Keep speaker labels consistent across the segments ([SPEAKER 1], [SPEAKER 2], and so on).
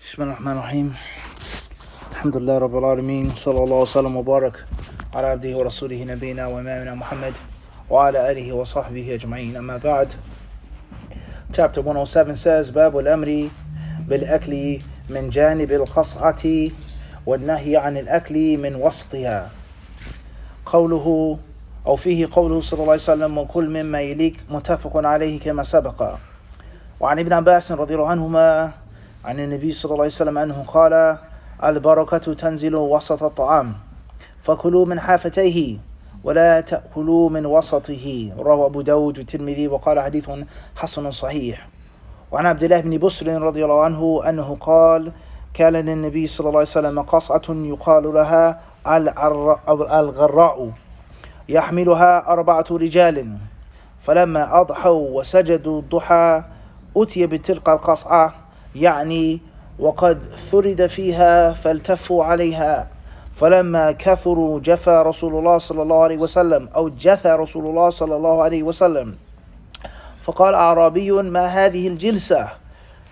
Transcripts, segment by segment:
[SPEAKER 1] بسم الله الرحمن الرحيم الحمد لله رب العالمين صلى الله وسلم وبارك على عبده ورسوله نبينا وإمامنا محمد وعلى آله وصحبه أجمعين أما بعد. Chapter 107 says باب الأمر بالأكل من جانب القصعة والنهي عن الأكل من وسطها. قوله أو فيه قوله صلى الله عليه وسلم وكل مما يليك متفق عليه كما سبق. وعن ابن عباس رضي الله عنهما عن النبي صلى الله عليه وسلم أنه قال البركة تنزل وسط الطعام فكلوا من حافتيه ولا تأكلوا من وسطه. رواه أبو داود والترمذي وقال حديث حسن صحيح. وعن عبد الله بن بسر رضي الله عنه أنه قال كان للنبي صلى الله عليه وسلم قصعة يقال لها الغراء يحملها 4 رجال فلما أضحوا وسجدوا الضحى أتي بتلك القصعة يعني وقد ثرد فيها فالتفوا عليها فلما كثروا جثى رسول الله صلى الله عليه وسلم فقال أعرابي ما هذه الجلسة؟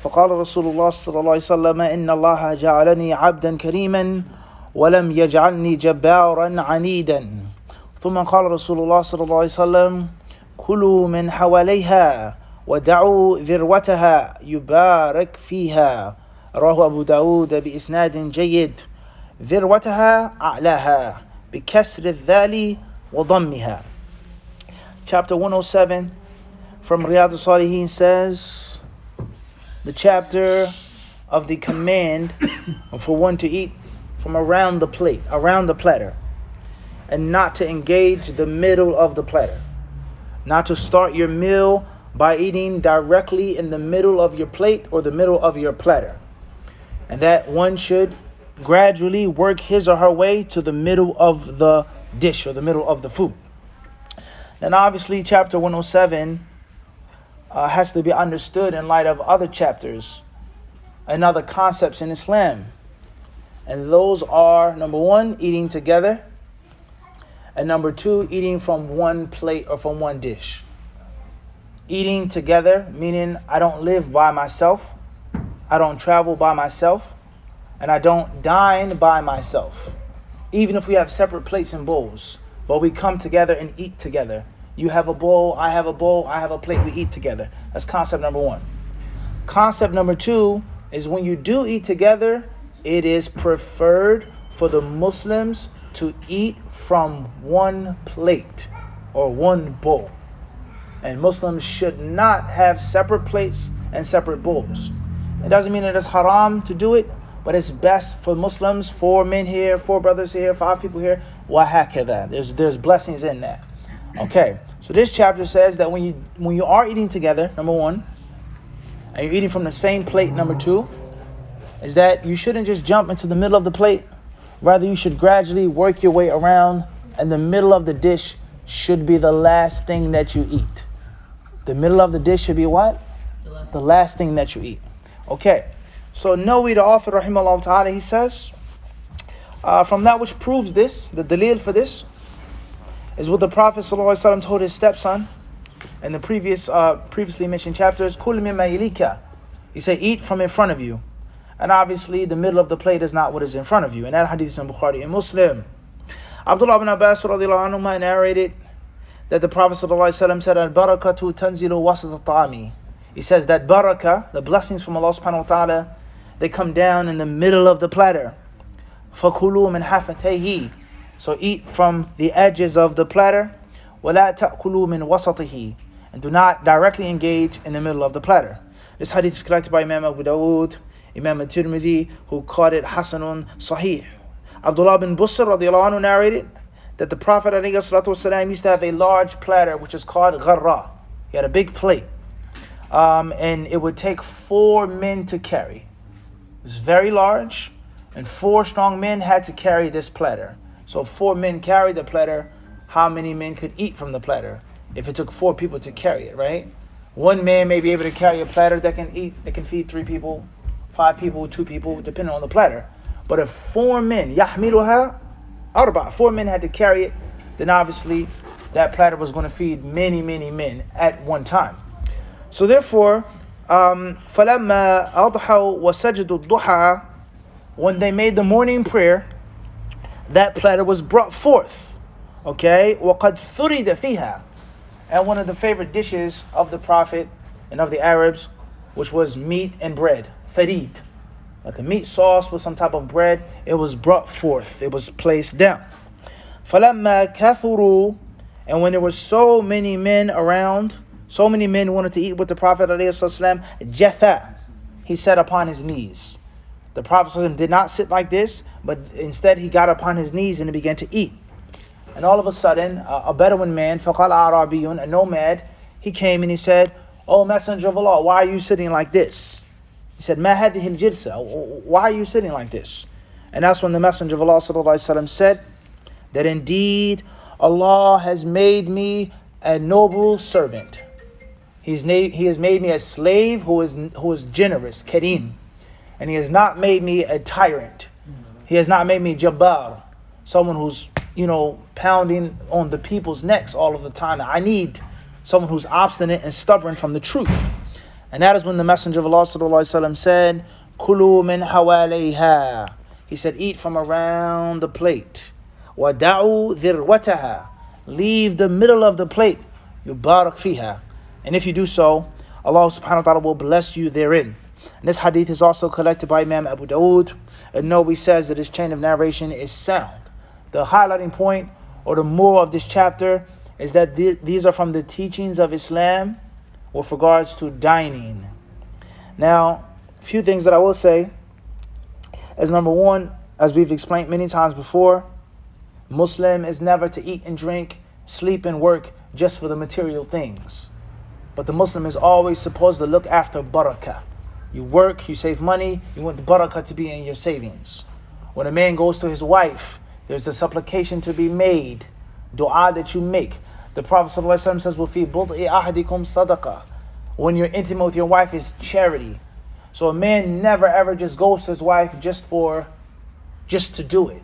[SPEAKER 1] فقال رسول الله صلى الله عليه وسلم إن الله جعلني عبدا كريما ولم يجعلني جبارا عنيدا. ثم قال رسول الله صلى الله عليه وسلم كلوا من حواليها ودعوا ذروتها يبارك فيها. رواه أبو داود بإسناد جيد. ذروتها أعلاها بكسر الذال وضمها. Chapter 107 from Riyadh as-Saliheen says the chapter of the command for one to eat from around the plate, around the platter, and not to engage the middle of the platter, not to start your meal by eating directly in the middle of your plate or the middle of your platter, and that one should gradually work his or her way to the middle of the dish or the middle of the food. And obviously chapter 107 has to be understood in light of other chapters and other concepts in Islam, and those are number 1, eating together, and number 2, eating from one plate or from one dish. Eating together, meaning I don't live by myself, I don't travel by myself, and I don't dine by myself. Even if we have separate plates and bowls, but we come together and eat together. You have a bowl, I have a bowl, I have a plate, we eat together. That's concept number 1. Concept number 2 is when you do eat together, it is preferred for the Muslims to eat from one plate or one bowl. And Muslims should not have separate plates and separate bowls. It doesn't mean that it's haram to do it, but it's best for Muslims, 4 men here, 4 brothers here, 5 people here, wa hakadha. There's blessings in that. Okay, so this chapter says that when you are eating together, number 1, and you're eating from the same plate, number 2, is that you shouldn't just jump into the middle of the plate. Rather, you should gradually work your way around, and the middle of the dish should be the last thing that you eat. The middle of the dish should be what? The last thing that you eat. Okay, so Nawawi, the author, rahimahullah ta'ala, he says, from that which proves this, the dalil for this, is what the Prophet ﷺ told his stepson in the previously mentioned chapters, Kul mimma yalika. He said, eat from in front of you. And obviously, the middle of the plate is not what is in front of you. And that hadith is in Bukhari and Muslim. Abdullah ibn Abbas radiallahu anhu narrated that the Prophet ﷺ said, Al-barakatu tanzilu wasat al-ta'ami. He says that barakah, the blessings from Allah subhanahu wa ta'ala, they come down in the middle of the platter. فَكُلُوا مِنْ حَافَتَيْهِ. So eat from the edges of the platter. وَلَا تَأْكُلُوا مِنْ وَسَطِهِ. And do not directly engage in the middle of the platter. This hadith is collected by Imam Abu Dawud, Imam al-Tirmidhi, who called it Hasanun Sahih. Abdullah bin Busr radiallahu anhu narrated that the Prophet ﷺ used to have a large platter which is called gharra. He had a big plate. And it would take 4 men to carry. It was very large, and 4 strong men had to carry this platter. So if 4 men carried the platter, how many men could eat from the platter? If it took 4 people to carry it, right? 1 man may be able to carry a platter that can feed 3 people, 5 people, 2 people, depending on the platter. But if 4 men, yahmiluha arba, 4 men had to carry it, then obviously that platter was going to feed many, many men at one time. So therefore, فَلَمَّا أَضْحَوْا وَسَجَدُوا الضُّحَى, when they made the morning prayer, that platter was brought forth. Okay? وَقَدْ ثُرِدَ فِيهَا, and one of the favorite dishes of the Prophet and of the Arabs, which was meat and bread. Tharid. Like a meat sauce with some type of bread. It was brought forth. It was placed down. فَلَمَّا كَثُرُوا, and when there were so many men around, so many men wanted to eat with the Prophet ﷺ, جَثَى, he sat upon his knees. The Prophet ﷺ did not sit like this, but instead he got upon his knees and he began to eat. And all of a sudden, a Bedouin man, فَقَالَ أَعْرَابِيٌّ, a nomad, he came and he said, "O Messenger of Allah, why are you sitting like this?" He said, مَا هَذِهِ الْجِلْسَةِ, why are you sitting like this? And that's when the Messenger of Allah ﷺ said that indeed Allah has made me a noble servant. He has made me a slave who is generous, kareem. And he has not made me a tyrant. He has not made me jabbar, someone who's, pounding on the people's necks all of the time. I need someone who's obstinate and stubborn from the truth. And that is when the Messenger of Allah ﷺ said, "Kulu min hawaliha." He said, eat from around the plate. وَدَعُوا ذِرْوَتَهَا, leave the middle of the plate. يُبَارَكْ فِيهَا, and if you do so, Allah subhanahu wa ta'ala will bless you therein. And this hadith is also collected by Imam Abu Dawood. And Nawawi says that his chain of narration is sound. The highlighting point or the moral of this chapter is that these are from the teachings of Islam with regards to dining. Now, a few things that I will say is, number one, as we've explained many times before, Muslim is never to eat and drink, sleep and work just for the material things. But the Muslim is always supposed to look after barakah. You work, you save money, you want the barakah to be in your savings. When a man goes to his wife, there's a supplication to be made, dua that you make. The Prophet ﷺ says, وَفِي بُضْءِ أَحَدِكُمْ صَدَقَةٌ, when you're intimate with your wife is charity. So a man never ever just goes to his wife just to do it.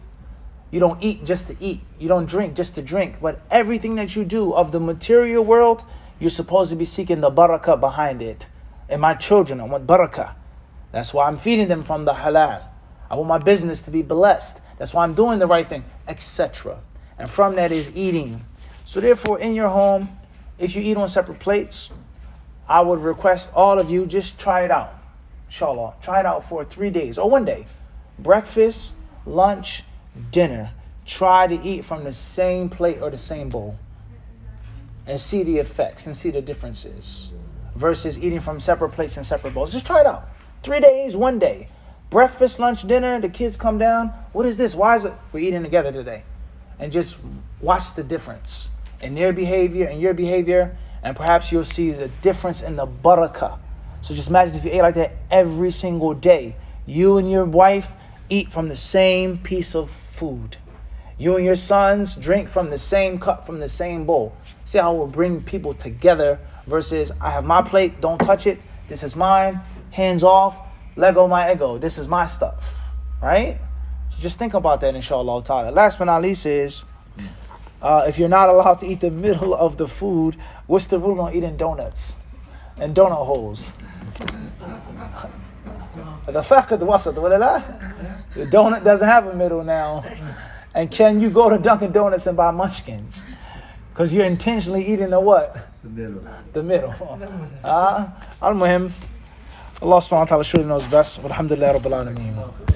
[SPEAKER 1] You don't eat just to eat. You don't drink just to drink. But everything that you do of the material world, you're supposed to be seeking the barakah behind it. And my children, I want barakah. That's why I'm feeding them from the halal. I want my business to be blessed. That's why I'm doing the right thing, etc. And from that is eating. So therefore, in your home, if you eat on separate plates, I would request all of you just try it out. Inshallah, try it out for 3 days or 1 day. Breakfast, lunch, dinner. Try to eat from the same plate or the same bowl. And see the effects and see the differences. Versus eating from separate plates and separate bowls. Just try it out. 3 days, 1 day. Breakfast, lunch, dinner, the kids come down. What is this? Why is it? We're eating together today. And just watch the difference in their behavior and your behavior. And perhaps you'll see the difference in the barakah. So just imagine if you ate like that every single day. You and your wife eat from the same piece of food. You and your sons drink from the same cup, from the same bowl. See how it will bring people together versus I have my plate, don't touch it. This is mine, hands off, let go my ego. This is my stuff, right? So just think about that, inshallah ta'ala. Last but not least is, if you're not allowed to eat the middle of the food, what's the rule on eating donuts and donut holes? The donut doesn't have a middle now. And can you go to Dunkin' Donuts and buy munchkins? Because you're intentionally eating the what? The middle. Al-Muhim, Allah subhanahu wa ta'ala surely knows best. Alhamdulillah Rabbil Alameen.